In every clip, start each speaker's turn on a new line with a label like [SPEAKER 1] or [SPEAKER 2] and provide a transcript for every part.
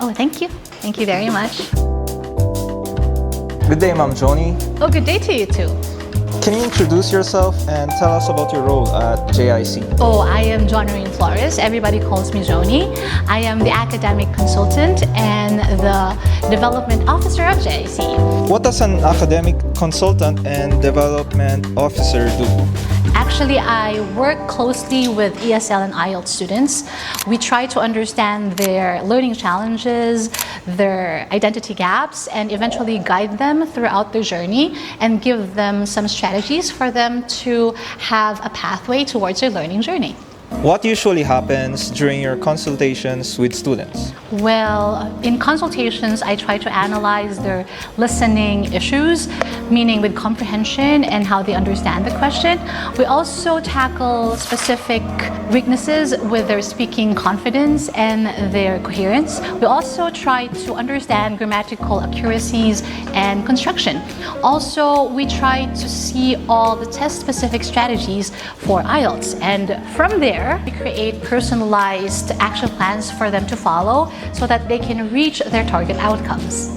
[SPEAKER 1] Oh, thank you. Thank you very much.
[SPEAKER 2] Good day, Ma'am Jonie.
[SPEAKER 1] Oh, good day to you too.
[SPEAKER 2] Can you introduce yourself and tell us about your role at JIC?
[SPEAKER 1] Oh, I am Jonie Flores. Everybody calls me Jonie. I am the academic consultant and the development officer of JIC.
[SPEAKER 2] What does an academic consultant and development officer do?
[SPEAKER 1] Actually, I work closely with ESL and IELTS students. We try to understand their learning challenges, their identity gaps, and eventually guide them throughout their journey and give them some strategies for them to have a pathway towards their learning journey.
[SPEAKER 2] What usually happens during your consultations with students?
[SPEAKER 1] Well, in consultations, I try to analyze their listening issues, meaning with comprehension and how they understand the question. We also tackle specific weaknesses with their speaking confidence and their coherence. We also try to understand grammatical accuracies and construction. Also, we try to see all the test-specific strategies for IELTS, and from there, we create personalized action plans for them to follow so that they can reach their target outcomes.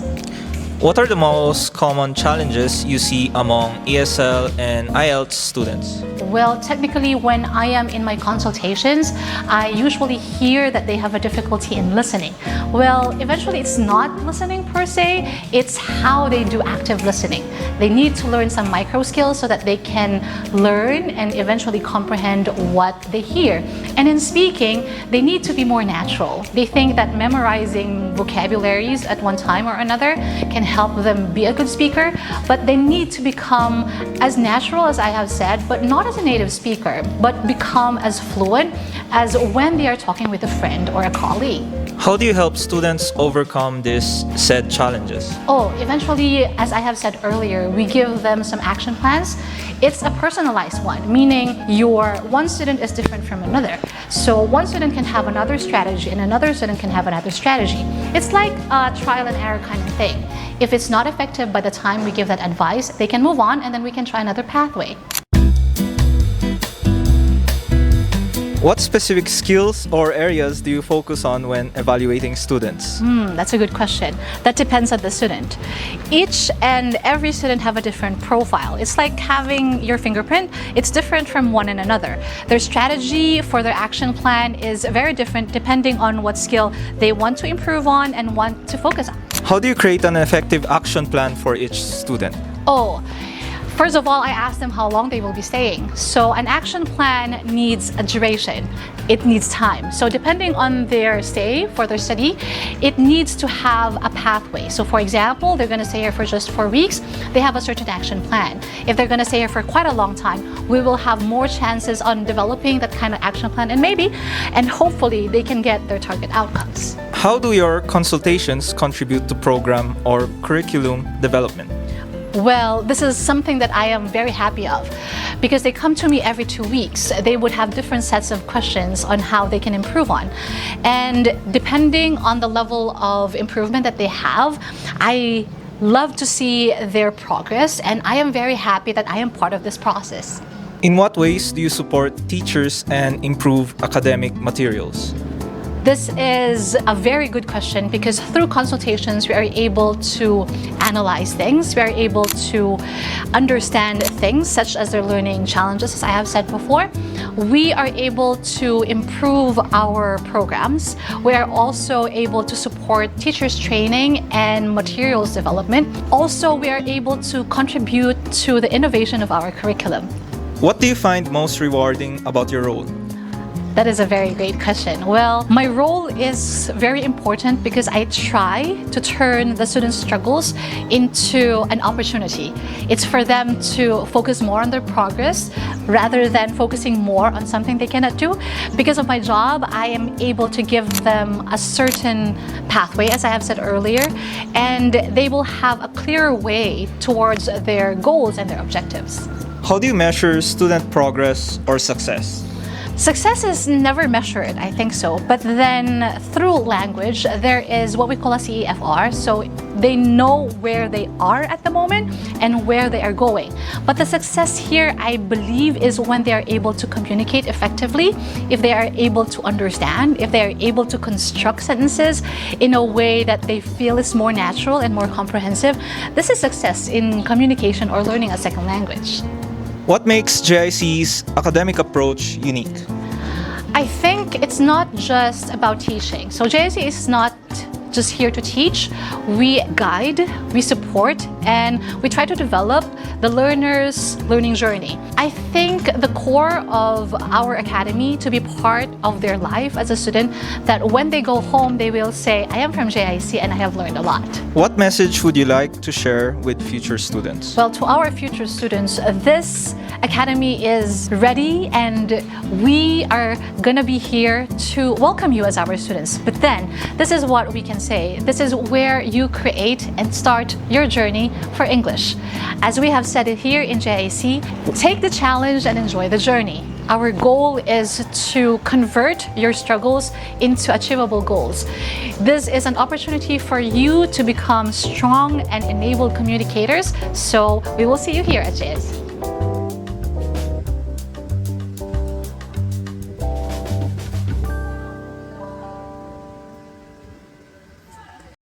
[SPEAKER 2] What are the most common challenges you see among ESL and IELTS students?
[SPEAKER 1] Well, technically, when I am in my consultations, I usually hear that they have a difficulty in listening. Well, eventually it's not listening per se, it's how they do active listening. They need to learn some micro skills so that they can learn and eventually comprehend what they hear. And in speaking, they need to be more natural. They think that memorizing vocabularies at one time or another can help them be a good speaker, but they need to become as natural as I have said, but not as a native speaker, but become as fluent as when they are talking with a friend or a colleague.
[SPEAKER 2] How do you help students overcome these said challenges?
[SPEAKER 1] Oh, eventually, as I have said earlier, we give them some action plans. It's a personalized one, meaning your one student is different from another. So one student can have another strategy and another student can have another strategy. It's like a trial and error kind of thing. If it's not effective by the time we give that advice, they can move on and then we can try another pathway.
[SPEAKER 2] What specific skills or areas do you focus on when evaluating students?
[SPEAKER 1] That's a good question. That depends on the student. Each and every student have a different profile. It's like having your fingerprint. It's different from one and another. Their strategy for their action plan is very different depending on what skill they want to improve on and want to focus on.
[SPEAKER 2] How do you create an effective action plan for each student?
[SPEAKER 1] First of all, I ask them how long they will be staying. So an action plan needs a duration. It needs time. So depending on their stay for their study, it needs to have a pathway. So for example, they're going to stay here for just 4 weeks. They have a certain action plan. If they're going to stay here for quite a long time, we will have more chances on developing that kind of action plan and hopefully they can get their target outcomes.
[SPEAKER 2] How do your consultations contribute to program or curriculum development?
[SPEAKER 1] Well, this is something that I am very happy of because they come to me every 2 weeks. They would have different sets of questions on how they can improve on. And depending on the level of improvement that they have, I love to see their progress and I am very happy that I am part of this process.
[SPEAKER 2] In what ways do you support teachers and improve academic materials?
[SPEAKER 1] This is a very good question because through consultations we are able to analyze things, we are able to understand things such as their learning challenges, as I have said before. We are able to improve our programs. We are also able to support teachers' training and materials development. Also, we are able to contribute to the innovation of our curriculum.
[SPEAKER 2] What do you find most rewarding about your role?
[SPEAKER 1] That is a very great question. Well, my role is very important because I try to turn the students' struggles into an opportunity. It's for them to focus more on their progress rather than focusing more on something they cannot do. Because of my job, I am able to give them a certain pathway, as I have said earlier, and they will have a clearer way towards their goals and their objectives.
[SPEAKER 2] How do you measure student progress or success?
[SPEAKER 1] Success is never measured, I think so. But then through language, there is what we call a CEFR. So they know where they are at the moment and where they are going. But the success here, I believe, is when they are able to communicate effectively, if they are able to understand, if they are able to construct sentences in a way that they feel is more natural and more comprehensive. This is success in communication or learning a second language.
[SPEAKER 2] What makes JIC's academic approach unique?
[SPEAKER 1] I think it's not just about teaching. So JIC is not just here to teach. We guide, we support, and we try to develop the learner's learning journey. I think the core of our academy to be part of their life as a student, that when they go home, they will say, I am from JIC and I have learned a lot.
[SPEAKER 2] What message would you like to share with future students?
[SPEAKER 1] Well, to our future students, this academy is ready and we are gonna be here to welcome you as our students. But then, this is what we can say. This is where you create and start your journey for English. As we have said it here in JIC, take the challenge and enjoy the journey. Our goal is to convert your struggles into achievable goals. This is an opportunity for you to become strong and enabled communicators. So we will see you here at JIC.